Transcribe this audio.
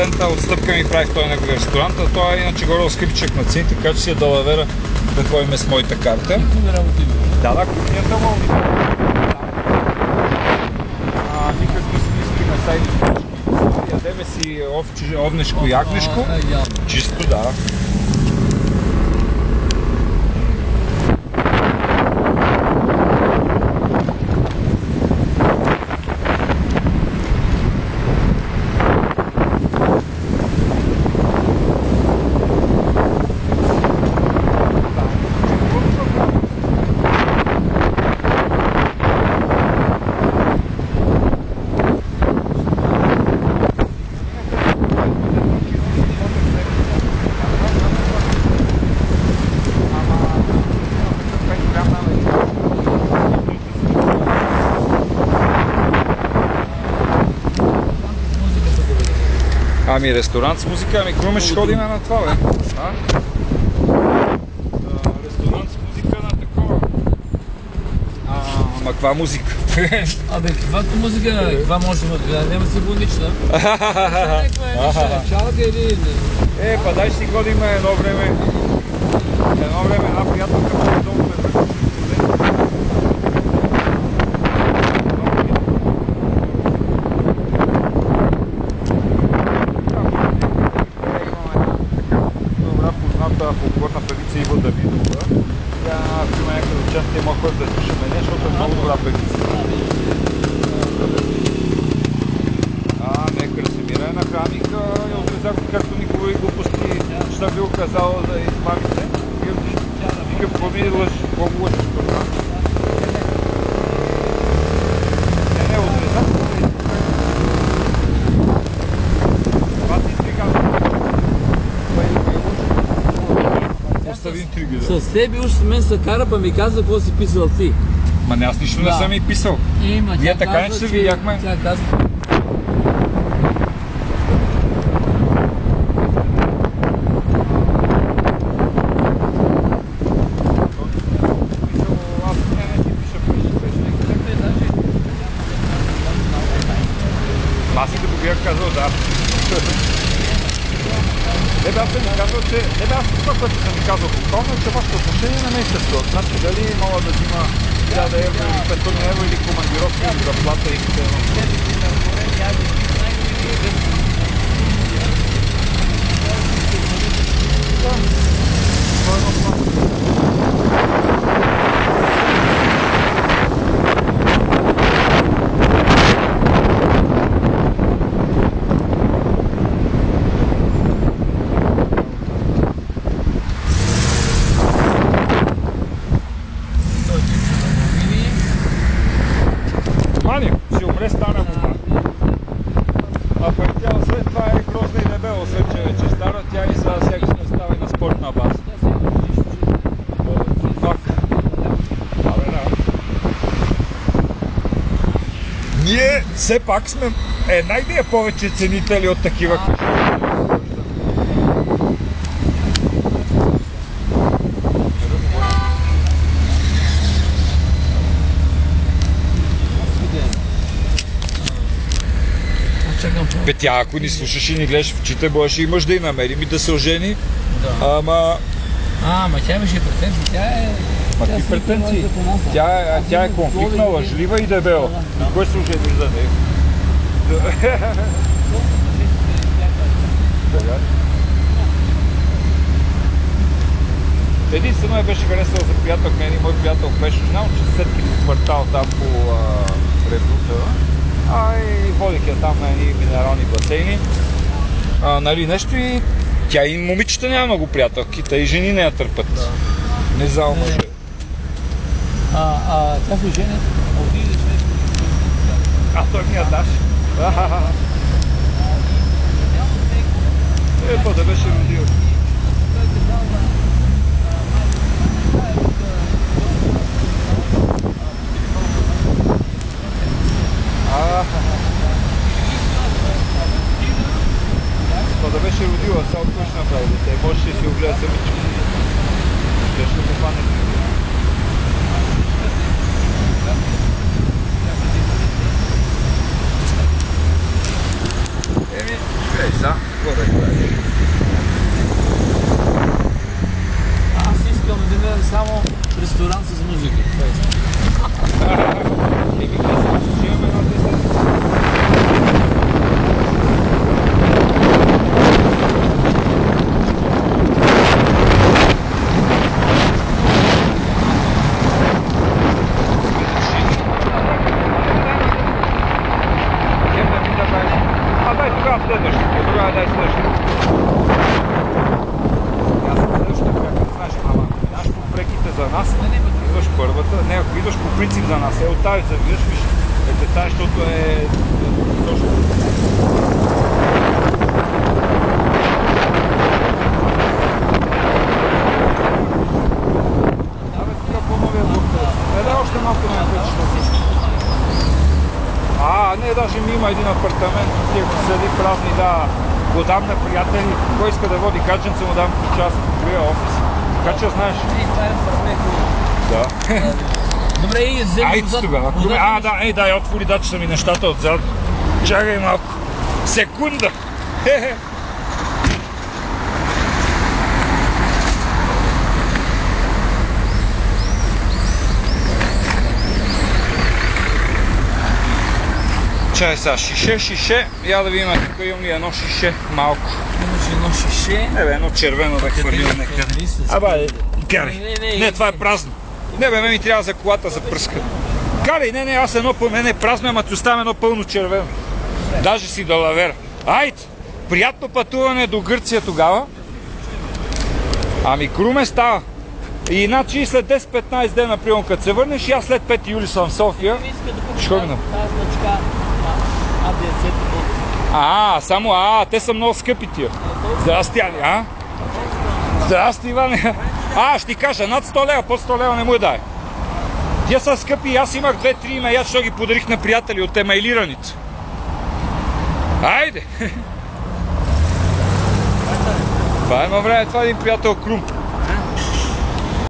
цента отстъпка ми прави в този негови ресторант, а той е иначе горе скрипчек на цени, така че си е далавера да ходим с моята карта. Да, кухнята му никакви смиски на сайди. Ядеме си овнешко и агнешко. Чисто, да. Ами ресторант с музика, ами круме ще ходим на това, бе. Ресторант с музика на такова. Ама каква музика? Абе, каквато музика, каква може да гледа, няма симфонична. Чалга или... Па дай си ходим едно време една приятелка по долу ме върши. Фолклорна певица Ива Давидова. Тя има някакво участие, може да слушаме не, защото е много добра певица. Красимира е на храника и отрезах, както никога и глупости, ще би оказала да измамите. Вика, поми лъж, колко лъж от това. Не, отрезах. Това си интрига. С тебе уж мен се кара, па ми казва какво си писал ти. Ма не, аз нищо не съм и писал. Ние така не се видяхме. Тя казва... Аз и като бях казал, да. Аз съм казал, че... аз това, което съм ви казал повторно, че вашето отношение на месецето. Значи дали мога да взима 1000 евро или 500 евро или командировка или заплата и все едно. Това е едно това. Ще умре стара мома. А пък тя след това е грозна и дебела, след че вече стара, тя и сега ще става и на спортна база. Фак. Абе, да. Ние все пак сме една идея повече ценители от такива къщи. Бе, тя ако ни слушаш и ни гледаш в очите, можеше и мъж да й намерим и да се ожени. Да. Ама тя имаше претенции, тя е... Какви претенции? Тя е конфликтна, лъжлива и дебела. Кой се ожениш за нея? Единствено я беше харесала за приятел мен и мой приятел беше знал, че сетки в квартал там по Ревута. И водих я там на едни минерални басейни. Нали нещо и тя и момичета няма много приятелки, те и жени не я търпят. Да. Не знам мъже. Тя се жени? Той ми я даш. Ето да беше родил. Да беше родила, сега кой ще направи дете? Може да си огледа самичко. Ще го хване. Гледай са. Еми, аз ще имаме една 10. Тогава дай следващия. Аз съм следващия пряка, знаеш, ама знаеш по преките за нас, идваш първата, не, ако идваш по принцип за нас, от тази завиваш, виж, тази, защото е точно. Абе, тук по-новия блок. Дай още малко на пътища. Не, даже ми има един апартамент, тия седи празни, да, го дам на приятели, кой иска да води гадженца, му дам по час, открия офис. Така че знаеш. Да. Добре, и вземи айде тогава. Да, отвори дачата ми нещата отзад. Чакай малко. Секунда. Чай сега, шише. Я да видим, тук имам ли едно шише, малко. Имаш едно шише. Едно червено бе хвърлил некъде. Абе, карай. Не, това е празно. Не бе, ми трябва за колата за пръска. Карай, не, аз едно пълно, не празно, ама ти оставям едно пълно червено. Даже си до лавера. Айде, приятно пътуване до Гърция тогава. Ами круме става. И иначе след 10-15 дена, примерно, като се върнеш, и аз след 5 юли съм в София. Що ми само те са много скъпи тия. Здрасти, Ани, Здрасти, Иване. Ще ти кажа, над 100 лева, под 100 лева не му дай. Тия са скъпи, аз имах 2-3 имея, що ги подарих на приятели от емейлираните. Айде! Това едно време, това е един приятел Крум.